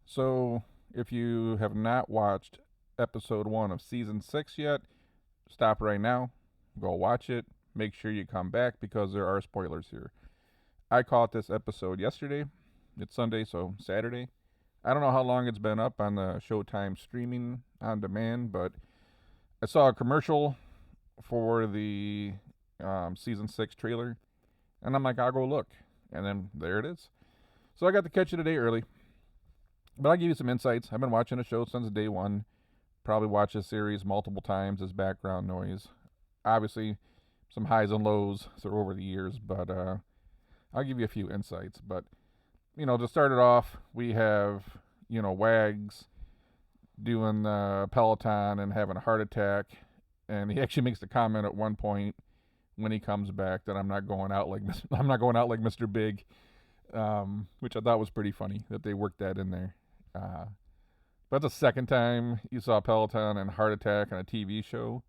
So, if you have not watched episode 1 of season 6 yet, stop right now, go watch it, make sure you come back because there are spoilers here. I caught this episode yesterday. It's Sunday, so Saturday. I don't know how long it's been up on the Showtime streaming on demand, but I saw a commercial for the season 6 trailer, and I'm like, I'll go look. And then there it is. So I got to catch it a day early. But I'll give you some insights. I've been watching the show since day one. Probably watched this series multiple times as background noise. Obviously, some highs and lows through over the years, but I'll give you a few insights. But to start it off, we have Wags doing the Peloton and having a heart attack, and he actually makes the comment at one point when he comes back that I'm not going out like I'm not going out like Mr. Big, which I thought was pretty funny that they worked that in there. Uh, but the second time you saw Peloton and heart attack on a TV show,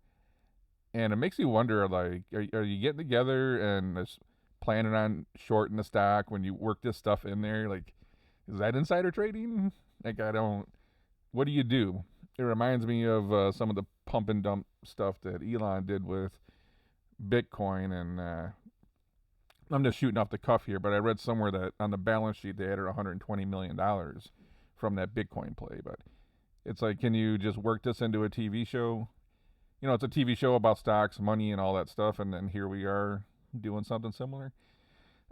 and it makes you wonder, like, are you getting together and just planning on shorting the stock when you work this stuff in there? Like, is that insider trading? Like, I don't. What do you do? It reminds me of some of the pump and dump stuff that Elon did with Bitcoin, and I'm just shooting off the cuff here, but I read somewhere that on the balance sheet they added $120 million from that Bitcoin play. But it's like, can you just work this into a TV show? It's a TV show about stocks, money, and all that stuff, and then here we are doing something similar.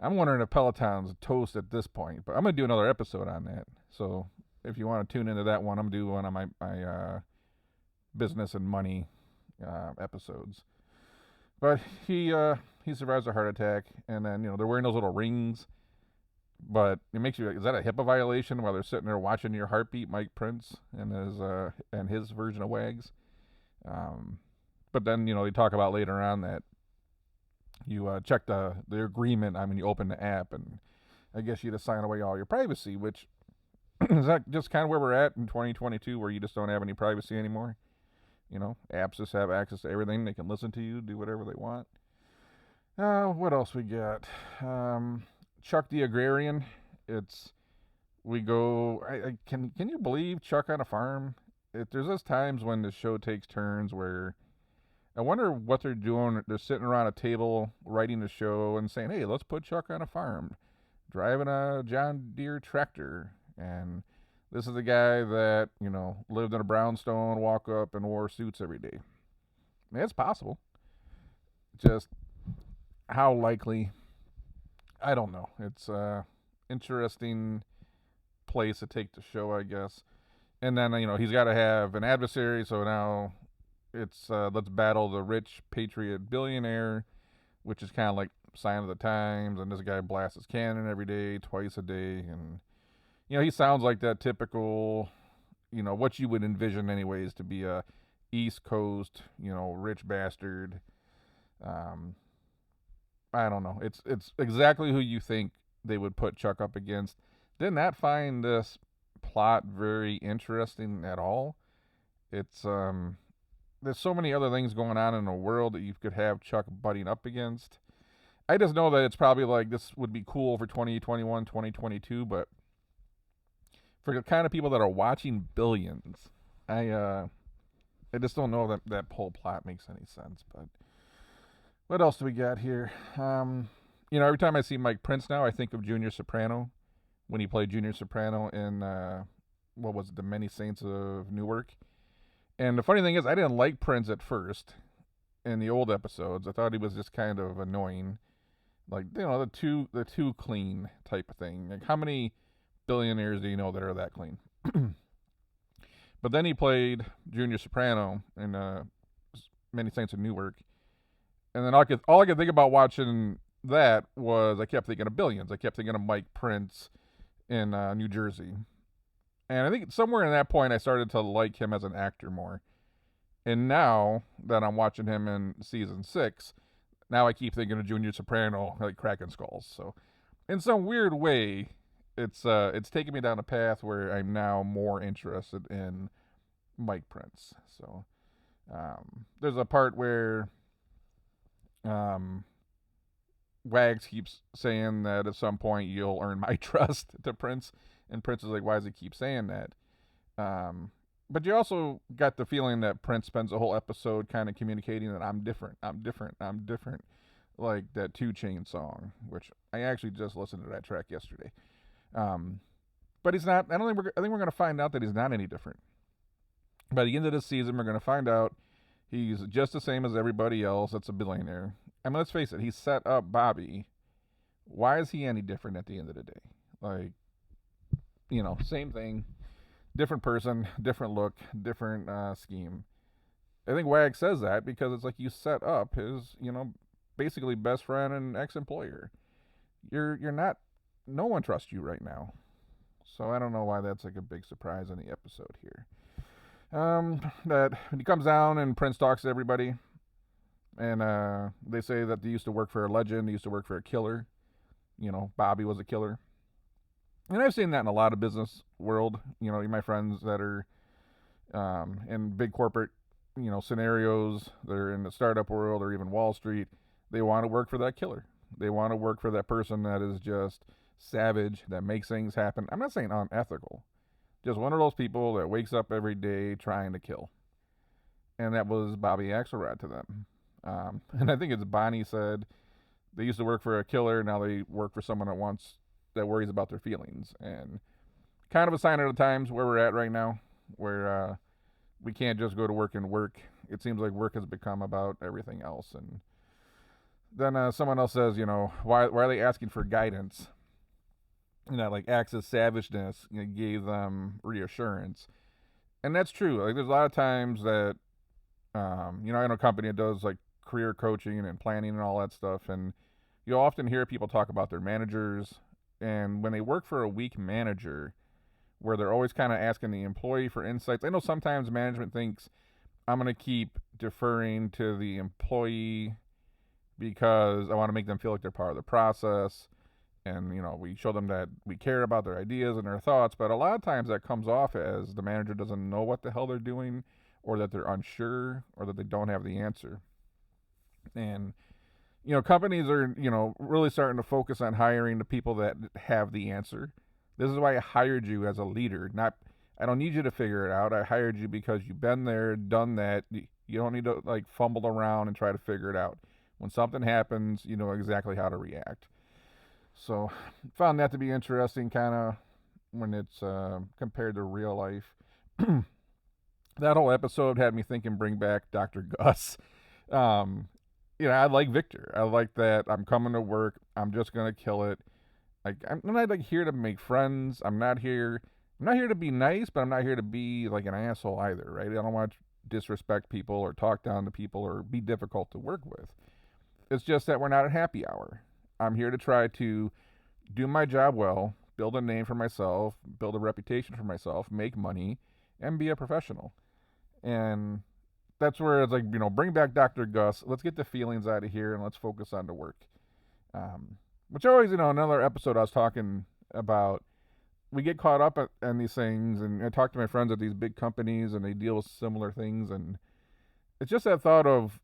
I'm wondering if Peloton's toast at this point, but I'm gonna do another episode on that. So if you want to tune into that one, I'm gonna do one of my business and money episodes. But he survives a heart attack, and then they're wearing those little rings. But it makes you like, is that a HIPAA violation while they're sitting there watching your heartbeat, Mike Prince and his version of Wags? Um, but then they talk about later on that you check the agreement. I mean, you open the app, and I guess you just sign away all your privacy. Which is that just kind of where we're at in 2022, where you just don't have any privacy anymore? Apps just have access to everything. They can listen to you, do whatever they want. What else we got? Chuck the Agrarian. It's we go. Can you believe Chuck on a farm? There's just times when the show takes turns where I wonder what they're doing. They're sitting around a table writing the show and saying, "Hey, let's put Chuck on a farm, driving a John Deere tractor." And this is the guy that lived in a brownstone, walk up and wore suits every day. I mean, it's possible. Just how likely? I don't know. It's interesting place to take the show, I guess. And then he's got to have an adversary. So now it's let's battle the rich patriot billionaire, which is kind of like sign of the times. And this guy blasts his cannon every day, twice a day, and he sounds like that typical, what you would envision anyways to be a East Coast, rich bastard. Um, I don't know. It's exactly who you think they would put Chuck up against. Did not find this plot very interesting at all. It's there's so many other things going on in the world that you could have Chuck butting up against. I just know that it's probably like this would be cool for 2021, 2022, but for the kind of people that are watching Billions, I just don't know that that whole plot makes any sense. But what else do we got here? Every time I see Mike Prince now, I think of Junior Soprano when he played Junior Soprano in what was it, The Many Saints of Newark. And the funny thing is, I didn't like Prince at first in the old episodes. I thought he was just kind of annoying, like the too clean type of thing. Like, how many billionaires do you know that are that clean? But then he played Junior Soprano in Many Saints of Newark, and then all I could think about watching that was I kept thinking of Billions. I kept thinking of Mike Prince in New Jersey, and I think somewhere in that point I started to like him as an actor more. And now that I'm watching him in season 6, now I keep thinking of Junior Soprano like cracking skulls. So in some weird way, it's taken me down a path where I'm now more interested in Mike Prince. So there's a part where um, Wags keeps saying that at some point you'll earn my trust to Prince, And Prince is like, why does he keep saying that? But you also got the feeling that Prince spends the whole episode kind of communicating that I'm different, I'm different, I'm different, like that 2 Chainz song, which I actually just listened to that track yesterday. Um, but he's not. I don't think I think we're gonna find out that he's not any different. By the end of this season, we're gonna find out he's just the same as everybody else that's a billionaire. I mean, let's face it, he set up Bobby. Why is he any different at the end of the day? Like, same thing, different person, different look, different scheme. I think Wag says that because it's like you set up his, basically best friend and ex-employer. You're not. No one trusts you right now. So I don't know why that's like a big surprise in the episode here. That when he comes down and Prince talks to everybody, and they say that they used to work for a legend, they used to work for a killer. Bobby was a killer. And I've seen that in a lot of business world. My friends that are in big corporate, scenarios, they're in the startup world or even Wall Street, they want to work for that killer. They want to work for that person that is just savage, that makes things happen. I'm not saying unethical. Just one of those people that wakes up every day trying to kill. And that was Bobby Axelrod to them. And I think it's Bonnie said they used to work for a killer, now they work for someone that worries about their feelings. And kind of a sign of the times where we're at right now, where we can't just go to work and work. It seems like work has become about everything else. And then someone else says, why are they asking for guidance? Like Axe's savageness gave them reassurance. And that's true. Like, there's a lot of times that, I know a company that does like career coaching and planning and all that stuff. And you'll often hear people talk about their managers. And when they work for a weak manager, where they're always kind of asking the employee for insights, I know sometimes management thinks I'm going to keep deferring to the employee because I want to make them feel like they're part of the process. And, we show them that we care about their ideas and their thoughts. But a lot of times that comes off as the manager doesn't know what the hell they're doing, or that they're unsure, or that they don't have the answer. And, companies are, really starting to focus on hiring the people that have the answer. This is why I hired you as a leader. I don't need you to figure it out. I hired you because you've been there, done that. You don't need to like fumble around and try to figure it out. When something happens, you know exactly how to react. So found that to be interesting, kind of when it's compared to real life. That whole episode had me thinking, bring back Dr. Gus. I like Victor. I like that I'm coming to work. I'm just gonna kill it. Like, I'm not like here to make friends. I'm not here to be nice, but I'm not here to be like an asshole either, right? I don't want to disrespect people or talk down to people or be difficult to work with. It's just that we're not at happy hour. I'm here to try to do my job well, build a name for myself, build a reputation for myself, make money, and be a professional. And that's where it's like, bring back Dr. Gus. Let's get the feelings out of here and let's focus on the work. Which always, another episode I was talking about, we get caught up in these things, and I talk to my friends at these big companies and they deal with similar things. And it's just that thought of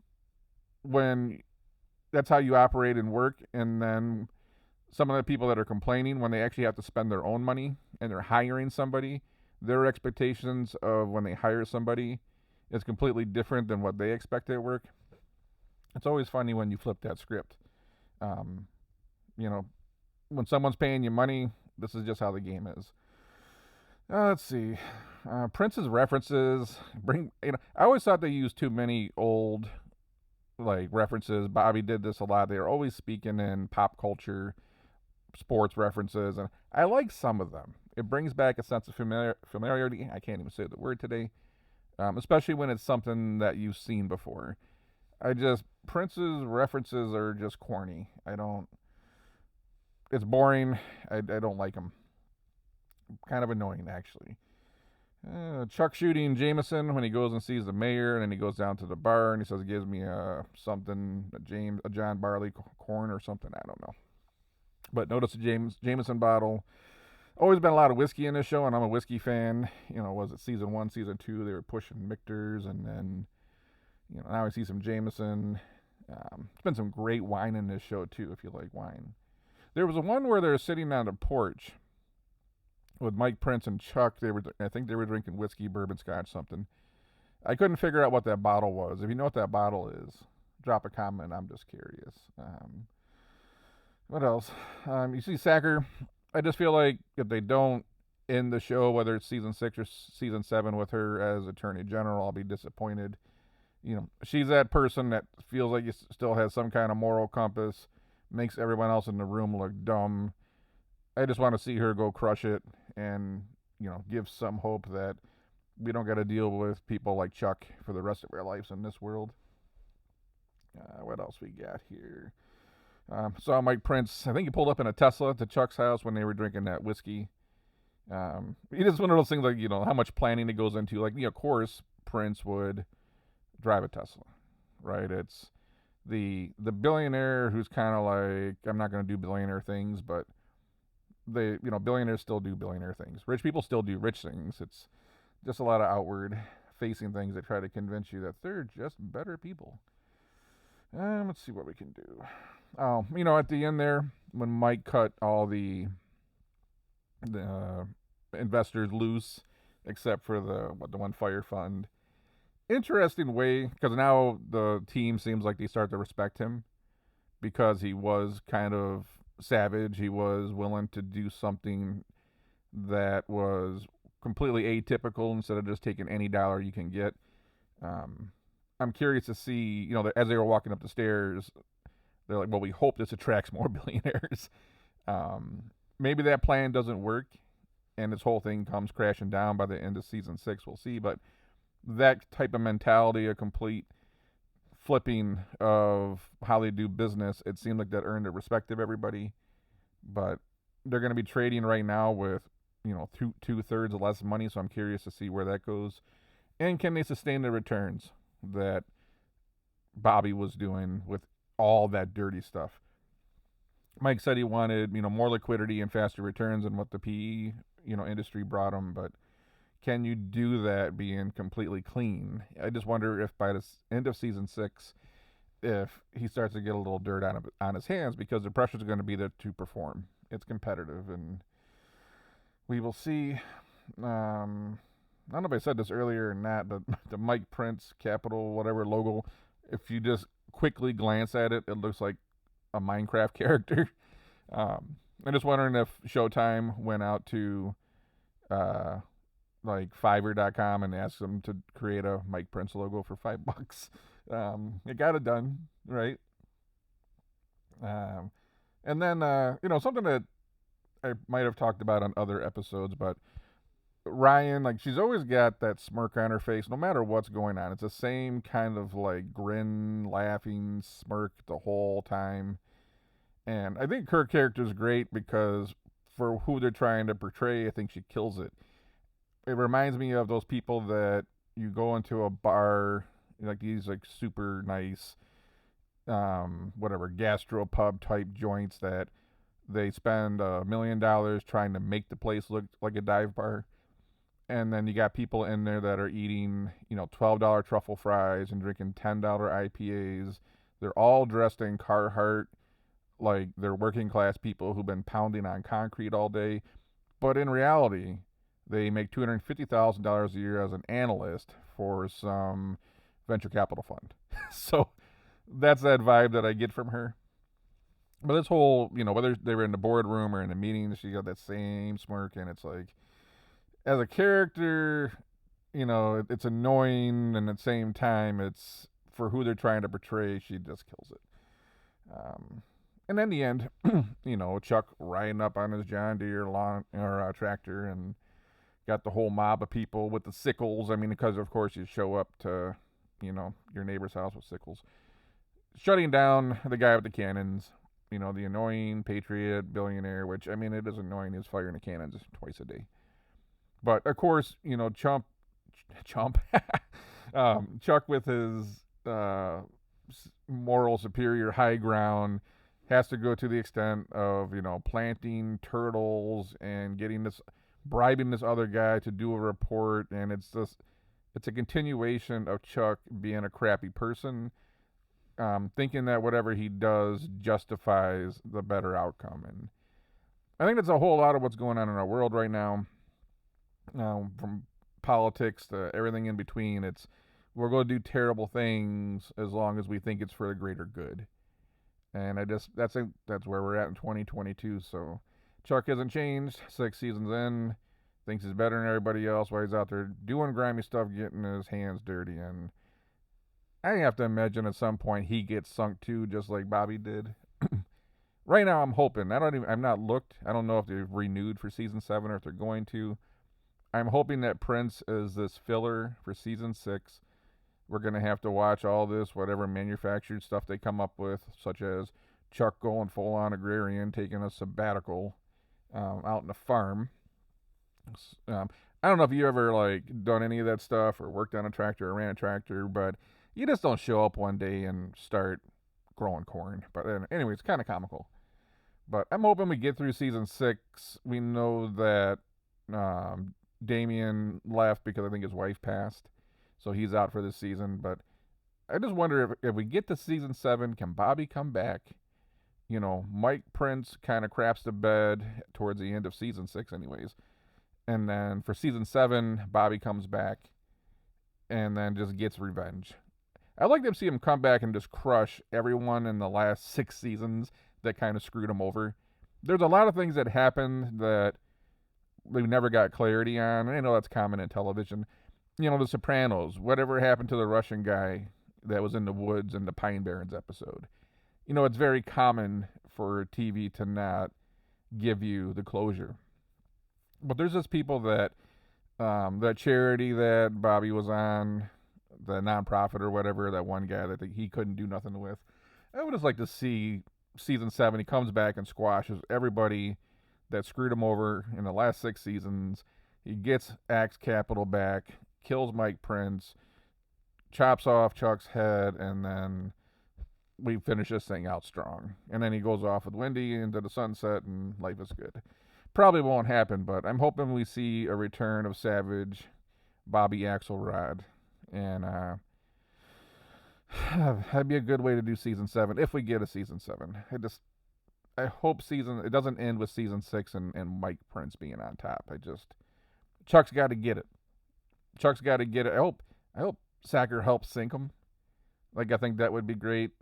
when that's how you operate and work, and then some of the people that are complaining when they actually have to spend their own money and they're hiring somebody, their expectations of when they hire somebody is completely different than what they expect at work. It's always funny when you flip that script. When someone's paying you money, this is just how the game is. Let's see. Prince's references I always thought they used too many old like references. Bobby did this a lot. They were always speaking in pop culture, sports references, and I like some of them. It brings back a sense of familiarity. I can't even say the word today, especially when it's something that you've seen before. Prince's references are just corny. It's boring. I don't like them. Kind of annoying, actually. Chuck shooting Jameson when he goes and sees the mayor, and then he goes down to the bar and he says he gives me a John Barley corn or something. I don't know. But notice the Jameson bottle. Always been a lot of whiskey in this show, and I'm a whiskey fan. Was it season 1, season 2? They were pushing Michter's, and then now I see some Jameson. It's been some great wine in this show too, if you like wine. There was one where they're sitting on a porch, with Mike Prince and Chuck. I think they were drinking whiskey, bourbon, scotch, something. I couldn't figure out what that bottle was. If you know what that bottle is, drop a comment. I'm just curious. What else? You see Sacker. I just feel like if they don't end the show, whether it's season 6 or season 7, with her as Attorney General, I'll be disappointed. She's that person that feels like he still has some kind of moral compass, makes everyone else in the room look dumb. I just want to see her go crush it and, give some hope that we don't got to deal with people like Chuck for the rest of our lives in this world. What else we got here? Saw Mike Prince. I think he pulled up in a Tesla to Chuck's house when they were drinking that whiskey. It is one of those things like, how much planning it goes into. Like, of course, Prince would drive a Tesla, right? It's the billionaire who's kind of like, I'm not going to do billionaire things, but billionaires still do billionaire things. Rich people still do rich things. It's just a lot of outward facing things that try to convince you that they're just better people. Let's see what we can do. Oh, at the end there, when Mike cut all the investors loose, except for the one fire fund. Interesting way, because now the team seems like they start to respect him because he was kind of savage. He was willing to do something that was completely atypical instead of just taking any dollar you can get. I'm curious to see, as they were walking up the stairs, they're like, well, we hope this attracts more billionaires. Maybe that plan doesn't work and this whole thing comes crashing down by the end of season 6. We'll see. But that type of mentality, a complete flipping of how they do business, it seemed like that earned the respect of everybody. But they're going to be trading right now with, two-thirds less money, so I'm curious to see where that goes. And can they sustain the returns that Bobby was doing with all that dirty stuff? Mike said he wanted, more liquidity and faster returns than what the PE, industry brought him, but can you do that being completely clean? I just wonder if by the end of season 6, if he starts to get a little dirt on his hands, because the pressure's going to be there to perform. It's competitive, and we will see. I don't know if I said this earlier or not, but the Mike Prince Capital, whatever logo, if you just quickly glance at it, it looks like a Minecraft character. I'm just wondering if Showtime went out to like Fiverr.com and asked them to create a Mike Prince logo for $5. It got it done, right? And then something that I might have talked about on other episodes, but Ryan, like, she's always got that smirk on her face no matter what's going on. It's the same kind of like grin, laughing smirk the whole time. And I think her character's great because for who they're trying to portray, I think she kills it. It reminds me of those people that you go into a bar, like these like super nice gastropub type joints that they spend $1 million trying to make the place look like a dive bar. And then you got people in there that are eating, $12 truffle fries and drinking $10 IPAs. They're all dressed in Carhartt, like they're working class people who've been pounding on concrete all day. But in reality, they make $250,000 a year as an analyst for some venture capital fund. So that's that vibe that I get from her. But this whole, whether they were in the boardroom or in the meetings, she got that same smirk, and it's like, as a character, it's annoying, and at the same time, it's for who they're trying to portray, she just kills it. And in the end, Chuck riding up on his John Deere tractor and got the whole mob of people with the sickles. I mean, because of course you show up to, your neighbor's house with sickles. Shutting down the guy with the cannons, the annoying patriot billionaire, which, I mean, it is annoying. He's firing the cannons twice a day. But of course, Chuck with his moral superior high ground has to go to the extent of, planting turtles and bribing this other guy to do a report. And it's a continuation of Chuck being a crappy person, thinking that whatever he does justifies the better outcome. And I think that's a whole lot of what's going on in our world right now. From politics to everything in between. It's we're going to do terrible things as long as we think it's for the greater good. And that's where we're at in 2022. So Chuck hasn't changed. 6 seasons in, thinks he's better than everybody else while he's out there doing grimy stuff, getting his hands dirty. And I have to imagine at some point he gets sunk too, just like Bobby did. Right now, I'm hoping. I've not looked. I don't know if they've renewed for season 7 or if they're going to. I'm hoping that Prince is this filler for season 6. We're going to have to watch all this, whatever manufactured stuff they come up with, such as Chuck going full on agrarian, taking a sabbatical out in the farm. I don't know if you ever done any of that stuff or worked on a tractor or ran a tractor, but you just don't show up one day and start growing corn. But anyway, it's kind of comical. But I'm hoping we get through season 6. We know that Damien left because I think his wife passed, so he's out for this season. But I just wonder if we get to season 7, can Bobby come back? Mike Prince kind of craps the bed towards the end of season 6 anyways. And then for season 7, Bobby comes back and then just gets revenge. I'd like to see him come back and just crush everyone in the last 6 seasons that kind of screwed him over. There's a lot of things that happened that we never got clarity on. And I know that's common in television. The Sopranos, whatever happened to the Russian guy that was in the woods in the Pine Barrens episode. It's very common for TV to not give you the closure. But there's just people that that charity that Bobby was on, the nonprofit or whatever, that one guy that he couldn't do nothing with. I would just like to see season 7, he comes back and squashes everybody that screwed him over in the last 6 seasons. He gets Axe Capital back, kills Mike Prince, chops off Chuck's head, and then we finish this thing out strong. And then he goes off with Wendy into the sunset, and life is good. Probably won't happen, but I'm hoping we see a return of Savage, Bobby Axelrod, and that'd be a good way to do season 7 if we get a season 7. I hope it doesn't end with season 6 and Mike Prince being on top. Chuck's got to get it. Chuck's got to get it. I hope Sacker helps sink him. I think that would be great.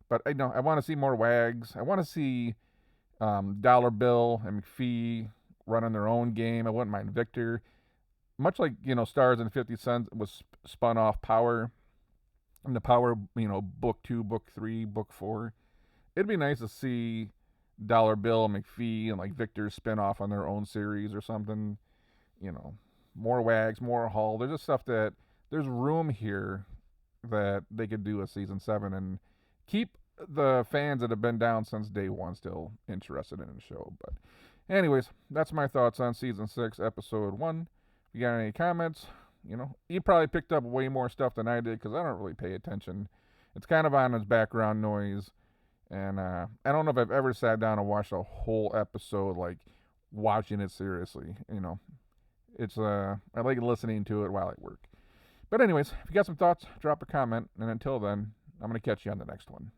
But I want to see more Wags. I want to see Dollar Bill and McPhee running their own game. I wouldn't mind Victor. Much like, Stars and 50 Cent was spun off Power. And the Power, book 2, book 3, book 4. It'd be nice to see Dollar Bill, McPhee, and Victor spin off on their own series or something. More Wags, more Hall. There's just stuff that there's room here that they could do a season 7 and keep the fans that have been down since day 1 still interested in the show. But anyways, that's my thoughts on season 6, episode 1. If you got any comments, you probably picked up way more stuff than I did because I don't really pay attention. It's kind of on as background noise. And I don't know if I've ever sat down and watched a whole episode, watching it seriously. It's I like listening to it while I work. But anyways, if you got some thoughts, drop a comment. And until then, I'm going to catch you on the next one.